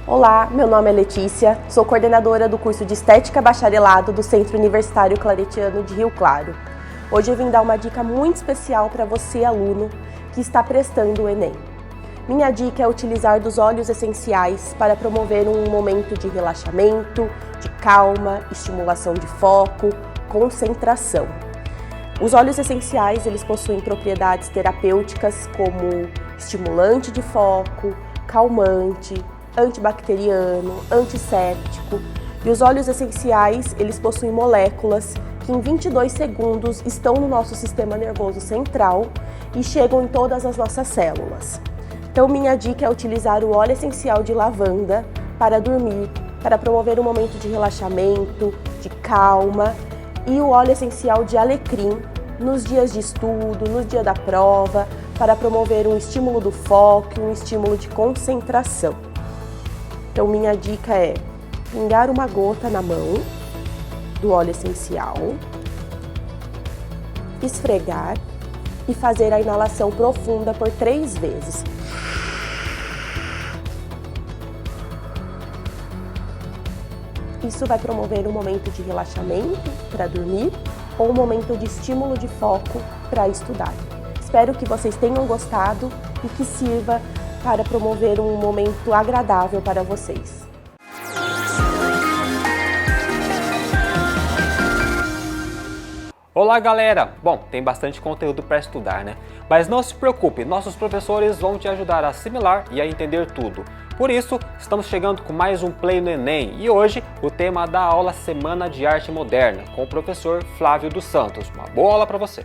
Olá, meu nome é Letícia, sou coordenadora do curso de Estética Bacharelado do Centro Universitário Claretiano de Rio Claro. Hoje eu vim dar uma dica muito especial para você, aluno, que está prestando o Enem. Minha dica é utilizar dos óleos essenciais para promover um momento de relaxamento, de calma, estimulação de foco, concentração. Os óleos essenciais, eles possuem propriedades terapêuticas como estimulante de foco, calmante, antibacteriano, antisséptico, e os óleos essenciais, eles possuem moléculas que em 22 segundos estão no nosso sistema nervoso central e chegam em todas as nossas células. Então, minha dica é utilizar o óleo essencial de lavanda para dormir, para promover um momento de relaxamento, de calma, e o óleo essencial de alecrim nos dias de estudo, no dia da prova, para promover um estímulo do foco, um estímulo de concentração. Então, minha dica é pingar uma gota na mão do óleo essencial, esfregar e fazer a inalação profunda por 3 vezes. Isso vai promover um momento de relaxamento para dormir ou um momento de estímulo de foco para estudar. Espero que vocês tenham gostado e que sirva para promover um momento agradável para vocês. Olá galera! Bom, tem bastante conteúdo para estudar, né? Mas não se preocupe, nossos professores vão te ajudar a assimilar e a entender tudo. Por isso, estamos chegando com mais um Play no Enem e hoje o tema da aula Semana de Arte Moderna com o professor Flávio dos Santos. Uma boa aula para você!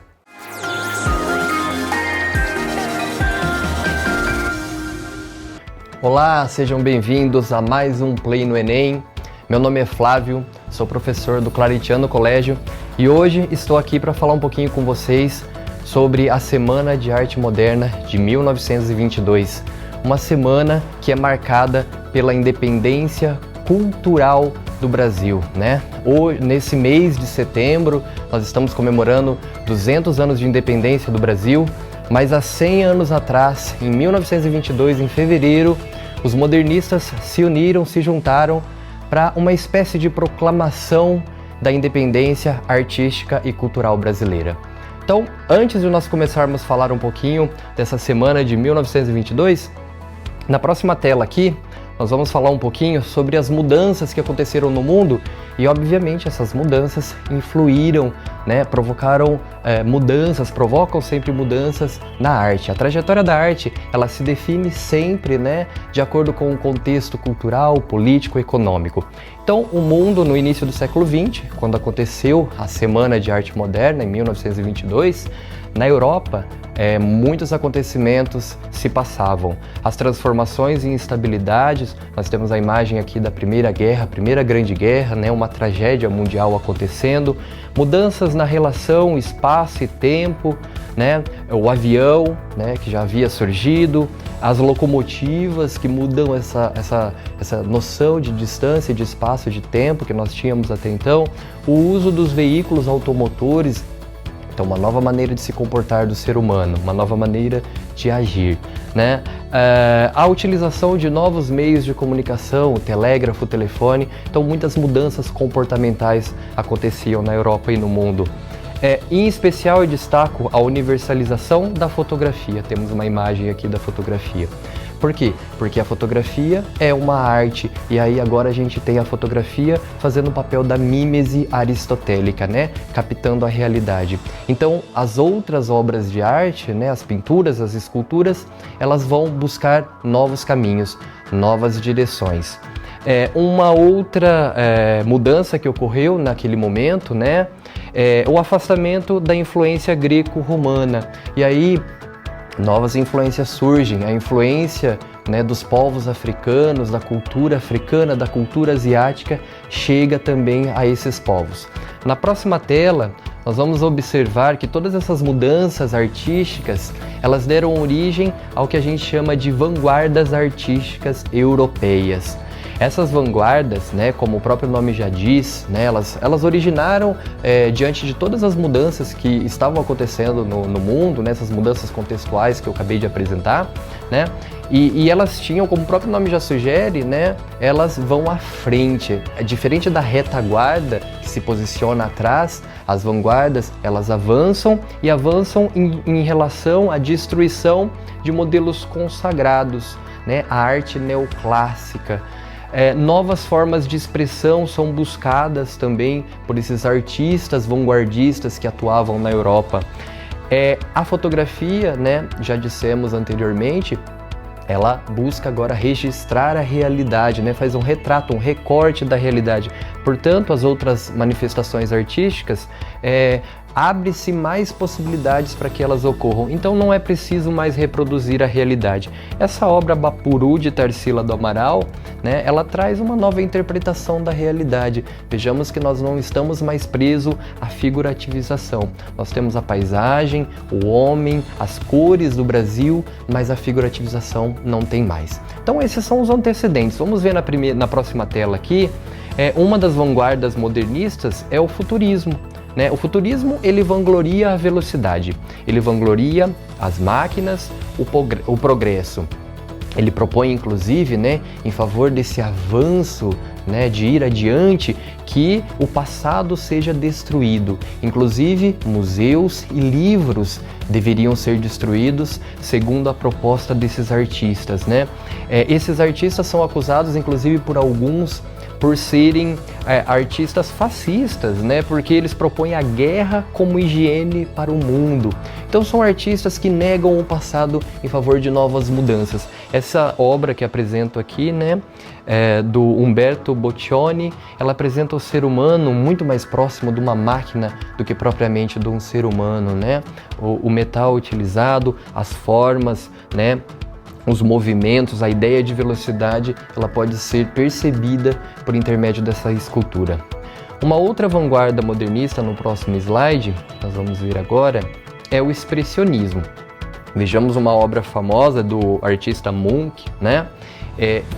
Olá, sejam bem-vindos a mais um Play no Enem. Meu nome é Flávio, sou professor do Claretiano Colégio e hoje estou aqui para falar um pouquinho com vocês sobre a Semana de Arte Moderna de 1922. Uma semana que é marcada pela independência cultural do Brasil, né? Hoje, nesse mês de setembro, nós estamos comemorando 200 anos de independência do Brasil, mas há 100 anos atrás, em 1922, em fevereiro, os modernistas se uniram, se juntaram para uma espécie de proclamação da independência artística e cultural brasileira. Então, antes de nós começarmos a falar um pouquinho dessa semana de 1922, na próxima tela aqui, nós vamos falar um pouquinho sobre as mudanças que aconteceram no mundo e, obviamente, essas mudanças influíram, né, provocaram mudanças, provocam sempre mudanças na arte. A trajetória da arte, ela se define sempre, né, de acordo com o contexto cultural, político, econômico. Então, o mundo, no início do século XX, quando aconteceu a Semana de Arte Moderna, em 1922, na Europa, muitos acontecimentos se passavam. As transformações e instabilidades, nós temos a imagem aqui da Primeira Guerra, a Primeira Grande Guerra, né, uma tragédia mundial acontecendo, mudanças na relação espaço e tempo, né, o avião, né, que já havia surgido, as locomotivas que mudam essa noção de distância, de espaço, de tempo que nós tínhamos até então, o uso dos veículos automotores. Então, uma nova maneira de se comportar do ser humano, uma nova maneira de agir, né? A utilização de novos meios de comunicação, o telégrafo, o telefone, então muitas mudanças comportamentais aconteciam na Europa e no mundo. Em especial, eu destaco a universalização da fotografia. Temos uma imagem aqui da fotografia. Por quê? Porque a fotografia é uma arte e aí agora a gente tem a fotografia fazendo o papel da mímese aristotélica, né? Captando a realidade. Então, as outras obras de arte, né? As pinturas, as esculturas, elas vão buscar novos caminhos, novas direções. Uma outra mudança que ocorreu naquele momento, né? O afastamento da influência greco-romana. E aí, novas influências surgem, a influência, né, dos povos africanos, da cultura africana, da cultura asiática, chega também a esses povos. Na próxima tela, nós vamos observar que todas essas mudanças artísticas, elas deram origem ao que a gente chama de vanguardas artísticas europeias. Essas vanguardas, né, como o próprio nome já diz, né, elas originaram diante de todas as mudanças que estavam acontecendo no mundo, né, essas mudanças contextuais que eu acabei de apresentar, né, e elas tinham, como o próprio nome já sugere, né, elas vão à frente. Diferente da retaguarda, que se posiciona atrás, as vanguardas, elas avançam e avançam em relação à destruição de modelos consagrados, né, a arte neoclássica. Novas formas de expressão são buscadas também por esses artistas vanguardistas que atuavam na Europa. A fotografia, né, já dissemos anteriormente, ela busca agora registrar a realidade, né? Faz um retrato, um recorte da realidade. Portanto, as outras manifestações artísticas abre-se mais possibilidades para que elas ocorram. Então não é preciso mais reproduzir a realidade. Essa obra Bapuru de Tarsila do Amaral, né, ela traz uma nova interpretação da realidade. Vejamos que nós não estamos mais presos à figurativização. Nós temos a paisagem, o homem, as cores do Brasil, mas a figurativização não tem mais. Então esses são os antecedentes. Vamos ver na próxima tela aqui. Uma das vanguardas modernistas é o futurismo. O futurismo, ele vangloria a velocidade, ele vangloria as máquinas, o progresso. Ele propõe, inclusive, né, em favor desse avanço, né, de ir adiante, que o passado seja destruído. Inclusive, museus e livros deveriam ser destruídos, segundo a proposta desses artistas, né? Esses artistas são acusados, inclusive, por alguns, por serem artistas fascistas, né? Porque eles propõem a guerra como higiene para o mundo. Então são artistas que negam o passado em favor de novas mudanças. Essa obra que apresento aqui, né, do Umberto Boccioni, ela apresenta o ser humano muito mais próximo de uma máquina do que propriamente de um ser humano, né? O metal utilizado, as formas, né? Os movimentos, a ideia de velocidade, ela pode ser percebida por intermédio dessa escultura. Uma outra vanguarda modernista, no próximo slide, nós vamos ver agora, é o expressionismo. Vejamos uma obra famosa do artista Munch, né?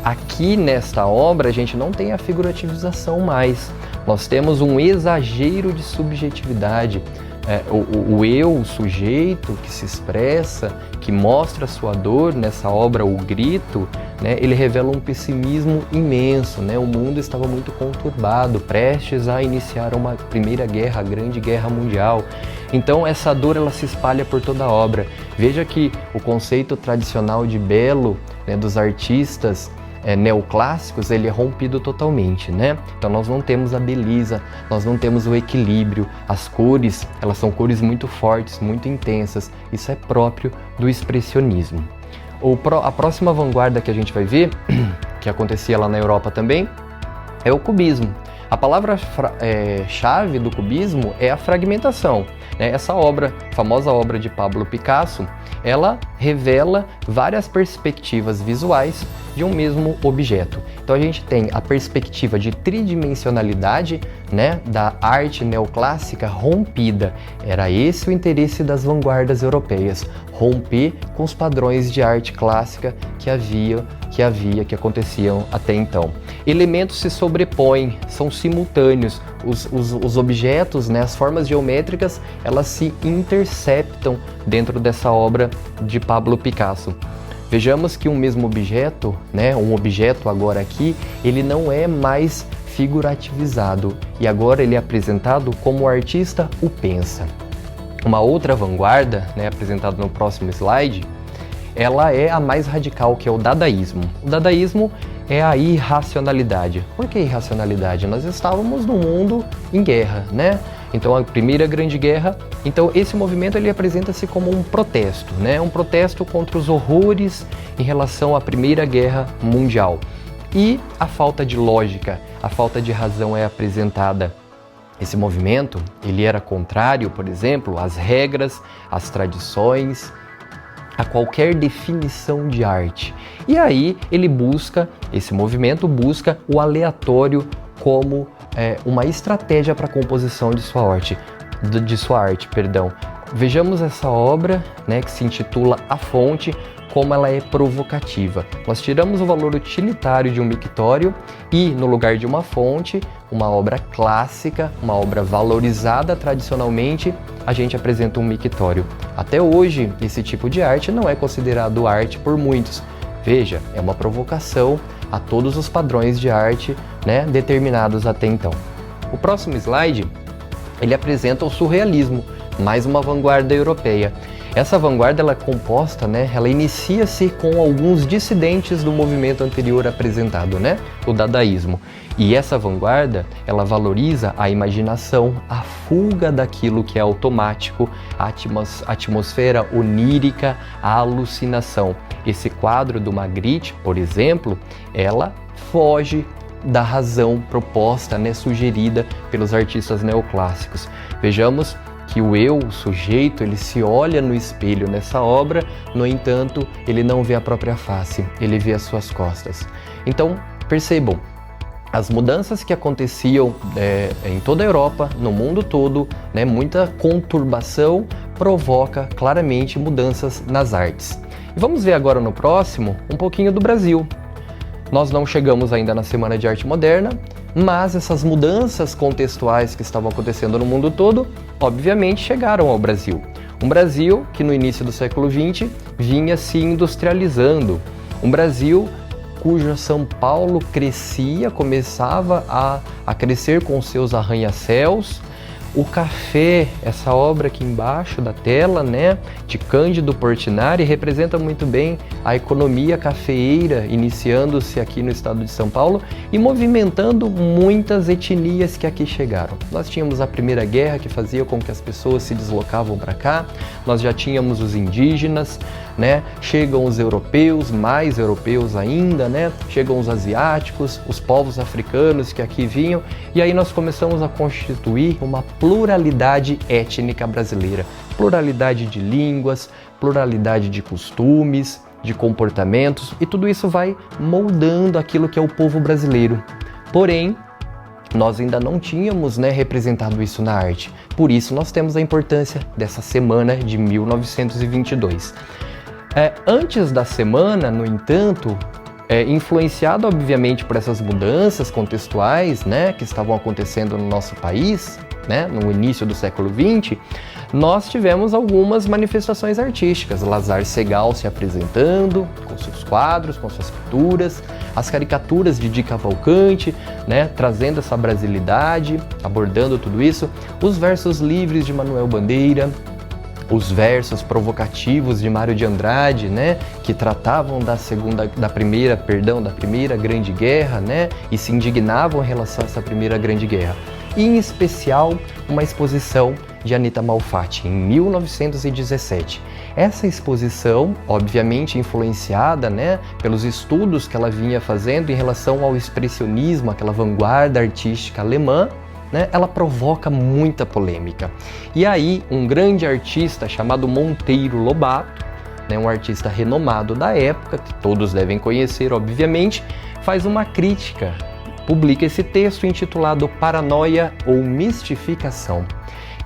Aqui nesta obra a gente não tem a figurativização mais, nós temos um exagero de subjetividade. O eu, o sujeito que se expressa, que mostra sua dor nessa obra, O Grito, né, ele revela um pessimismo imenso, né? O mundo estava muito conturbado, prestes a iniciar uma primeira guerra, a Grande Guerra Mundial. Então essa dor ela se espalha por toda a obra. Veja que o conceito tradicional de belo, né, dos artistas neoclássicos, ele é rompido totalmente, né? Então nós não temos a beleza, nós não temos o equilíbrio, as cores, elas são cores muito fortes, muito intensas, isso é próprio do expressionismo. A próxima vanguarda que a gente vai ver, que acontecia lá na Europa também, é o cubismo. A palavra-chave do cubismo é a fragmentação. Essa obra, famosa obra de Pablo Picasso, ela revela várias perspectivas visuais de um mesmo objeto. Então a gente tem a perspectiva de tridimensionalidade, né, da arte neoclássica rompida. Era esse o interesse das vanguardas europeias, romper com os padrões de arte clássica que aconteciam até então. Elementos se sobrepõem, são simultâneos, os objetos, né, as formas geométricas, elas se interceptam dentro dessa obra de Pablo Picasso. Vejamos que um mesmo objeto, né, um objeto agora aqui, ele não é mais figurativizado e agora ele é apresentado como o artista o pensa. Uma outra vanguarda, né, apresentada no próximo slide, ela é a mais radical, que é o dadaísmo. O dadaísmo é a irracionalidade. Por que irracionalidade? Nós estávamos num mundo em guerra, né? Então a primeira grande guerra, então esse movimento ele apresenta-se como um protesto, né? Um protesto contra os horrores em relação à Primeira Guerra Mundial. E a falta de lógica, a falta de razão é apresentada. Esse movimento, ele era contrário, por exemplo, às regras, às tradições, a qualquer definição de arte. E aí esse movimento busca o aleatório como uma estratégia para a composição de sua arte. Vejamos essa obra, né, que se intitula A Fonte, como ela é provocativa. Nós tiramos o valor utilitário de um mictório e, no lugar de uma fonte, uma obra clássica, uma obra valorizada tradicionalmente, a gente apresenta um mictório. Até hoje, esse tipo de arte não é considerado arte por muitos. Veja, é uma provocação a todos os padrões de arte, né, determinados até então. O próximo slide, ele apresenta o surrealismo, mais uma vanguarda europeia. Essa vanguarda ela é composta, ela inicia-se com alguns dissidentes do movimento anterior apresentado, o dadaísmo. E essa vanguarda, ela valoriza a imaginação, a fuga daquilo que é automático, a atmosfera onírica, a alucinação. Esse quadro do Magritte, por exemplo, ela foge da razão proposta, sugerida pelos artistas neoclássicos. Vejamos que o eu, o sujeito, ele se olha no espelho nessa obra, no entanto, ele não vê a própria face, ele vê as suas costas. Então, percebam, as mudanças que aconteciam em toda a Europa, no mundo todo, muita conturbação provoca claramente mudanças nas artes. E vamos ver agora no próximo um pouquinho do Brasil. Nós não chegamos ainda na Semana de Arte Moderna, mas essas mudanças contextuais que estavam acontecendo no mundo todo, obviamente chegaram ao Brasil. Um Brasil que no início do século XX vinha se industrializando. Um Brasil cuja São Paulo crescia, começava a crescer com seus arranha-céus. O café, essa obra aqui embaixo da tela, de Cândido Portinari, representa muito bem a economia cafeeira, iniciando-se aqui no estado de São Paulo e movimentando muitas etnias que aqui chegaram. Nós tínhamos a Primeira Guerra, que fazia com que as pessoas se deslocavam para cá, nós já tínhamos os indígenas, chegam os europeus, mais europeus ainda, chegam os asiáticos, os povos africanos que aqui vinham, e aí nós começamos a constituir uma pluralidade étnica brasileira, pluralidade de línguas, pluralidade de costumes, de comportamentos, e tudo isso vai moldando aquilo que é o povo brasileiro. Porém, nós ainda não tínhamos representado isso na arte, por isso nós temos a importância dessa semana de 1922. Antes da semana, no entanto, influenciado obviamente por essas mudanças contextuais que estavam acontecendo no nosso país, no início do século XX, nós tivemos algumas manifestações artísticas. Lazar Segal se apresentando com seus quadros, com suas pinturas, as caricaturas de Di Cavalcanti, trazendo essa brasilidade, abordando tudo isso, os versos livres de Manuel Bandeira, os versos provocativos de Mário de Andrade, que tratavam da primeira Grande Guerra, e se indignavam em relação a essa primeira Grande Guerra. E, em especial, uma exposição de Anita Malfatti, em 1917. Essa exposição, obviamente influenciada pelos estudos que ela vinha fazendo em relação ao expressionismo, aquela vanguarda artística alemã, ela provoca muita polêmica. E aí, um grande artista chamado Monteiro Lobato, um artista renomado da época, que todos devem conhecer, obviamente, faz uma crítica, publica esse texto intitulado Paranoia ou Mistificação.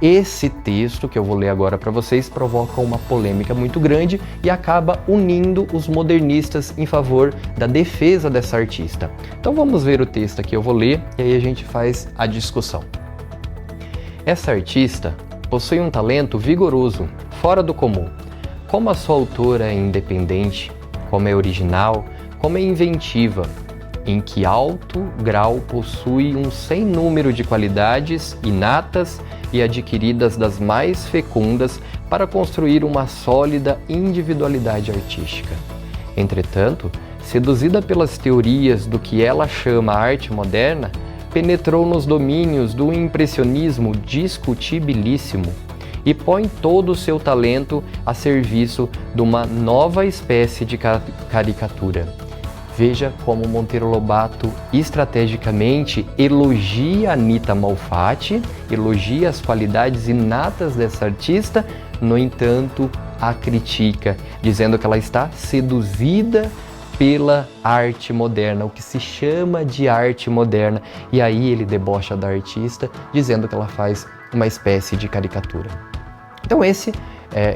Esse texto, que eu vou ler agora para vocês, provoca uma polêmica muito grande e acaba unindo os modernistas em favor da defesa dessa artista. Então vamos ver o texto aqui, eu vou ler e aí a gente faz a discussão. Essa artista possui um talento vigoroso, fora do comum. Como a sua autora é independente, como é original, como é inventiva, em que alto grau possui um sem número de qualidades inatas e adquiridas das mais fecundas para construir uma sólida individualidade artística. Entretanto, seduzida pelas teorias do que ela chama arte moderna, penetrou nos domínios do impressionismo discutibilíssimo e põe todo o seu talento a serviço de uma nova espécie de caricatura. Veja como Monteiro Lobato estrategicamente elogia Anita Malfatti, elogia as qualidades inatas dessa artista, no entanto, a critica, dizendo que ela está seduzida pela arte moderna, o que se chama de arte moderna, e aí ele debocha da artista, dizendo que ela faz uma espécie de caricatura. Então esse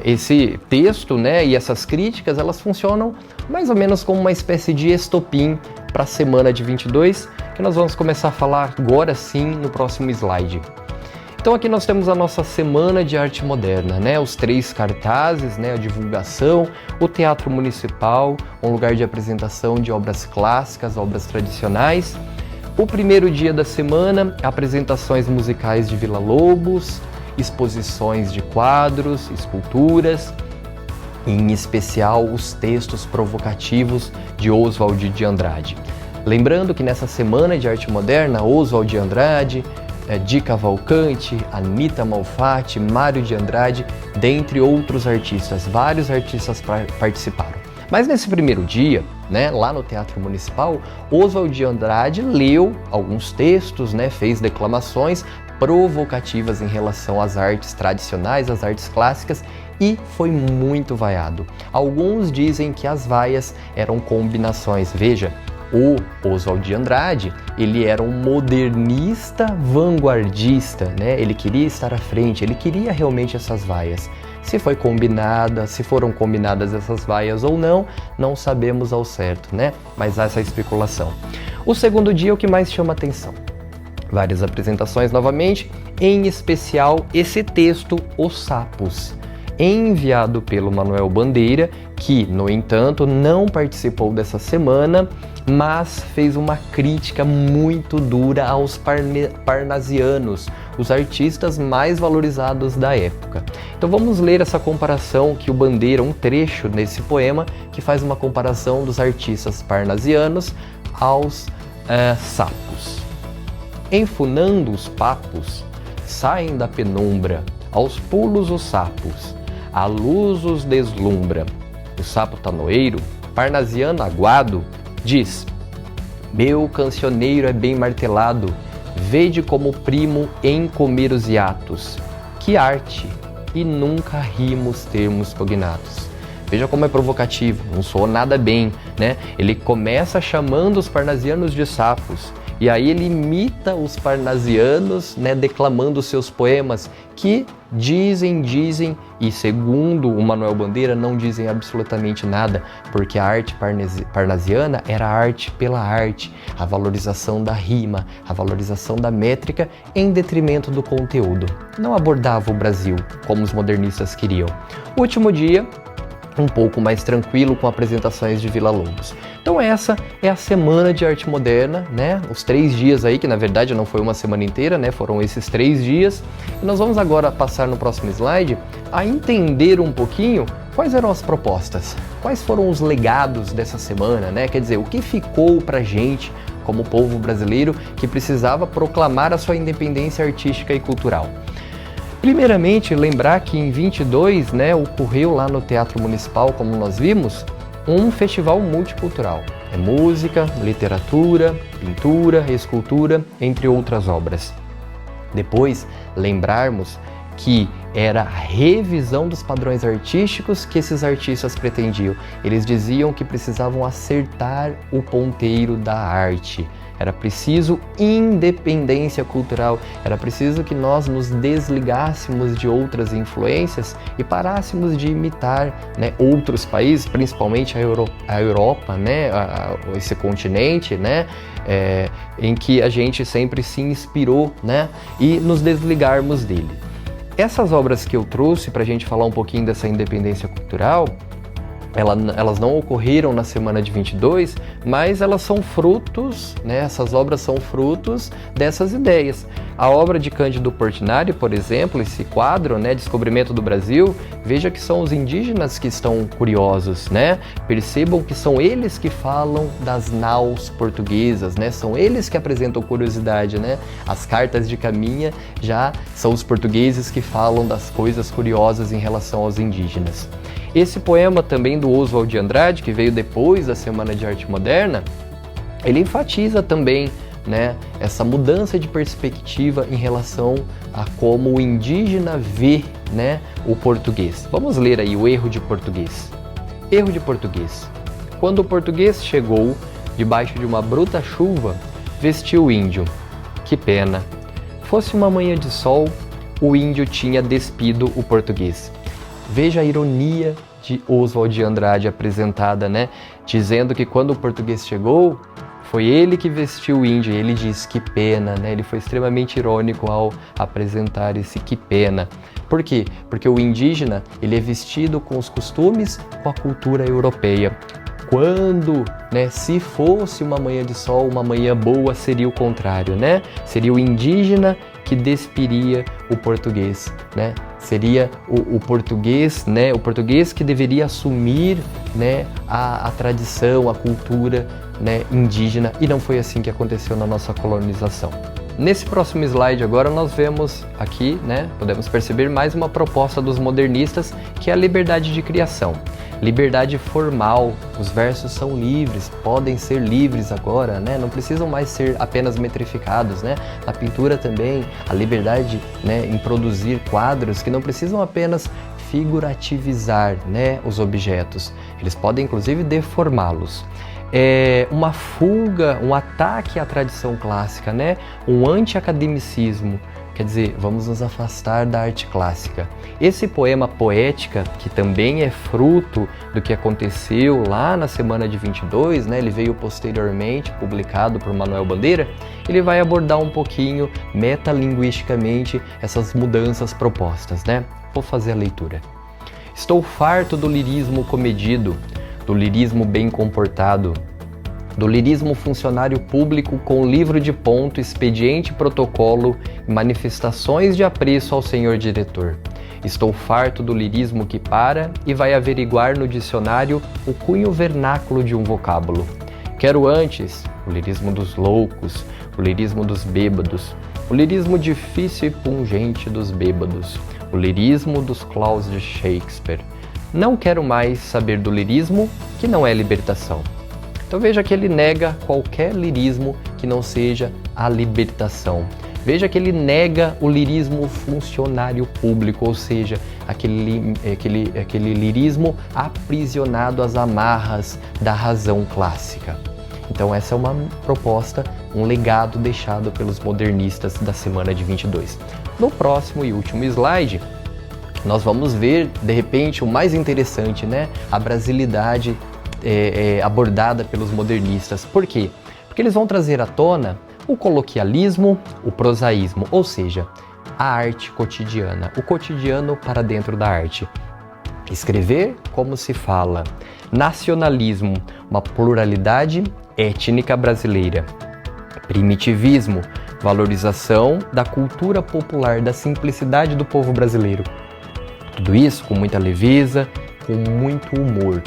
esse texto, né, e essas críticas, elas funcionam mais ou menos como uma espécie de estopim para a semana de 22, que nós vamos começar a falar agora sim no próximo slide. Então aqui nós temos a nossa Semana de Arte Moderna, né? Os 3 cartazes, né? A divulgação, o Teatro Municipal, um lugar de apresentação de obras clássicas, obras tradicionais. O primeiro dia da semana, apresentações musicais de Vila Lobos, exposições de quadros, esculturas, em especial os textos provocativos de Oswald de Andrade. Lembrando que nessa Semana de Arte Moderna, Oswald de Andrade, Di Cavalcanti, Anita Malfatti, Mário de Andrade, dentre outros artistas, vários artistas participaram. Mas nesse primeiro dia, né, lá no Teatro Municipal, Oswald de Andrade leu alguns textos, né, fez declamações provocativas em relação às artes tradicionais, às artes clássicas, e foi muito vaiado. Alguns dizem que as vaias eram combinações. Veja, o Oswald de Andrade, ele era um modernista vanguardista, né? Ele queria estar à frente, ele queria realmente essas vaias. Se foram combinadas essas vaias ou não, não sabemos ao certo, né? Mas há essa especulação. O segundo dia é o que mais chama atenção. Várias apresentações novamente, em especial esse texto, Os Sapos, enviado pelo Manuel Bandeira, que, no entanto, não participou dessa semana, mas fez uma crítica muito dura aos parnasianos, os artistas mais valorizados da época. Então vamos ler essa comparação que o Bandeira, um trecho nesse poema, que faz uma comparação dos artistas parnasianos aos sapos. Enfunando os papos, saem da penumbra, aos pulos os sapos, a luz os deslumbra. O sapo tanoeiro, parnasiano aguado, diz: meu cancioneiro é bem martelado, vede como primo em comer os hiatos. Que arte! E nunca rimos termos cognatos. Veja como é provocativo, não soa nada bem, né? Ele começa chamando os parnasianos de sapos, e aí ele imita os parnasianos, né, declamando seus poemas, que dizem, e segundo o Manuel Bandeira, não dizem absolutamente nada, porque a arte parnasiana era arte pela arte, a valorização da rima, a valorização da métrica em detrimento do conteúdo. Não abordava o Brasil como os modernistas queriam. O último dia, um pouco mais tranquilo, com apresentações de Vila Lobos. Então essa é a Semana de Arte Moderna, né? Os 3 dias aí, que na verdade não foi uma semana inteira, né? Foram esses 3 dias. E nós vamos agora passar no próximo slide a entender um pouquinho quais eram as propostas, quais foram os legados dessa semana, né? Quer dizer, o que ficou pra gente como povo brasileiro que precisava proclamar a sua independência artística e cultural. Primeiramente, lembrar que em 22, né, ocorreu lá no Teatro Municipal, como nós vimos, um festival multicultural. É música, literatura, pintura, escultura, entre outras obras. Depois, lembrarmos que era a revisão dos padrões artísticos que esses artistas pretendiam. Eles diziam que precisavam acertar o ponteiro da arte. Era preciso independência cultural, era preciso que nós nos desligássemos de outras influências e parássemos de imitar, né, outros países, principalmente a Europa, né, esse continente, né, em que a gente sempre se inspirou, né, e nos desligarmos dele. Essas obras que eu trouxe para a gente falar um pouquinho dessa independência cultural, elas não ocorreram na semana de 22, mas elas são frutos, né, essas obras são frutos dessas ideias. A obra de Cândido Portinari, por exemplo, esse quadro, né, Descobrimento do Brasil, veja que são os indígenas que estão curiosos, né? Percebam que são eles que falam das naus portuguesas, né? São eles que apresentam curiosidade, né? As cartas de Caminha já são os portugueses que falam das coisas curiosas em relação aos indígenas. Esse poema também do Oswald de Andrade, que veio depois da Semana de Arte Moderna, ele enfatiza também, né, essa mudança de perspectiva em relação a como o indígena vê, né, o português. Vamos ler aí o erro de português. Erro de português. Quando o português chegou, debaixo de uma bruta chuva, vestiu o índio. Que pena! Fosse uma manhã de sol, o índio tinha despido o português. Veja a ironia de Oswald de Andrade apresentada, né? Dizendo que quando o português chegou, foi ele que vestiu o índio. Ele diz que pena, né? Ele foi extremamente irônico ao apresentar esse que pena. Por quê? Porque o indígena, ele é vestido com os costumes, com a cultura europeia. Quando, né, se fosse uma manhã de sol, uma manhã boa, seria o contrário, né? Seria o indígena que despiria o português, né? Seria o português, né? O português que deveria assumir, né, a tradição, a cultura, né, indígena, e não foi assim que aconteceu na nossa colonização. Nesse próximo slide agora nós vemos aqui, né, podemos perceber mais uma proposta dos modernistas, que é a liberdade de criação. Liberdade formal, os versos são livres, podem ser livres agora, né? Não precisam mais ser apenas metrificados, né? Na pintura também, a liberdade, né, em produzir quadros que não precisam apenas figurativizar, né, os objetos, eles podem inclusive deformá-los. Uma fuga, um ataque à tradição clássica, né? Um anti-academicismo, quer dizer, vamos nos afastar da arte clássica. Esse poema Poética, que também é fruto do que aconteceu lá na semana de 22, né? Ele veio posteriormente, publicado por Manuel Bandeira, ele vai abordar um pouquinho, metalinguisticamente, essas mudanças propostas, né? Vou fazer a leitura. Estou farto do lirismo comedido, do lirismo bem comportado, do lirismo funcionário público com livro de ponto, expediente, protocolo e manifestações de apreço ao senhor diretor. Estou farto do lirismo que para e vai averiguar no dicionário o cunho vernáculo de um vocábulo. Quero antes o lirismo dos loucos, o lirismo dos bêbados, o lirismo difícil e pungente dos bêbados, o lirismo dos claus de Shakespeare. Não quero mais saber do lirismo, que não é libertação. Então veja que ele nega qualquer lirismo que não seja a libertação. Veja que ele nega o lirismo funcionário público, ou seja, aquele lirismo aprisionado às amarras da razão clássica. Então essa é uma proposta, um legado deixado pelos modernistas da semana de 22. No próximo e último slide, nós vamos ver, de repente, o mais interessante, né? A brasilidade abordada pelos modernistas. Por quê? Porque eles vão trazer à tona o coloquialismo, o prosaísmo, ou seja, a arte cotidiana, o cotidiano para dentro da arte. Escrever como se fala. Nacionalismo, uma pluralidade étnica brasileira. Primitivismo, valorização da cultura popular, da simplicidade do povo brasileiro. Tudo isso com muita leveza, com muito humor.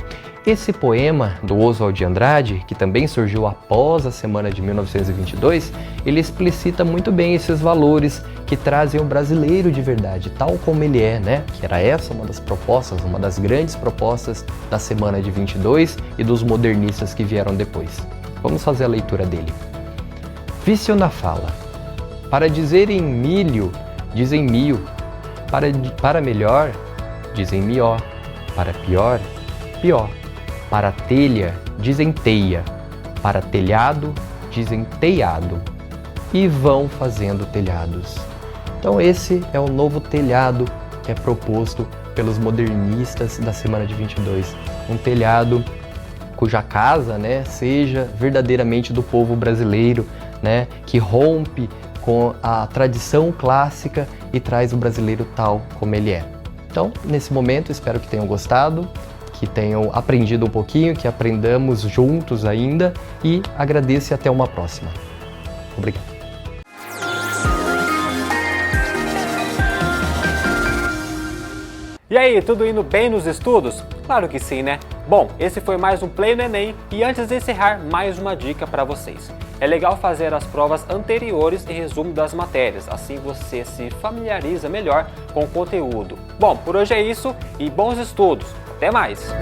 Esse poema do Oswald de Andrade, que também surgiu após a semana de 1922, ele explicita muito bem esses valores que trazem o brasileiro de verdade, tal como ele é, né? Que era essa uma das propostas, uma das grandes propostas da semana de 22 e dos modernistas que vieram depois. Vamos fazer a leitura dele. Vício na fala. Para dizer em milho, dizem mil. Para melhor, dizem mió. Para pior, pior. Para telha, dizem teia. Para telhado, dizem teiado. E vão fazendo telhados. Então esse é o novo telhado que é proposto pelos modernistas da semana de 22. Um telhado cuja casa, né, seja verdadeiramente do povo brasileiro, né, que rompe com a tradição clássica e traz o brasileiro tal como ele é. Então, nesse momento, espero que tenham gostado, que tenham aprendido um pouquinho, que aprendamos juntos ainda e agradeço e até uma próxima. Obrigado. E aí, tudo indo bem nos estudos? Claro que sim, né? Bom, esse foi mais um Play no Enem e antes de encerrar, mais uma dica para vocês. É legal fazer as provas anteriores e resumo das matérias, assim você se familiariza melhor com o conteúdo. Bom, por hoje é isso e bons estudos. Até mais!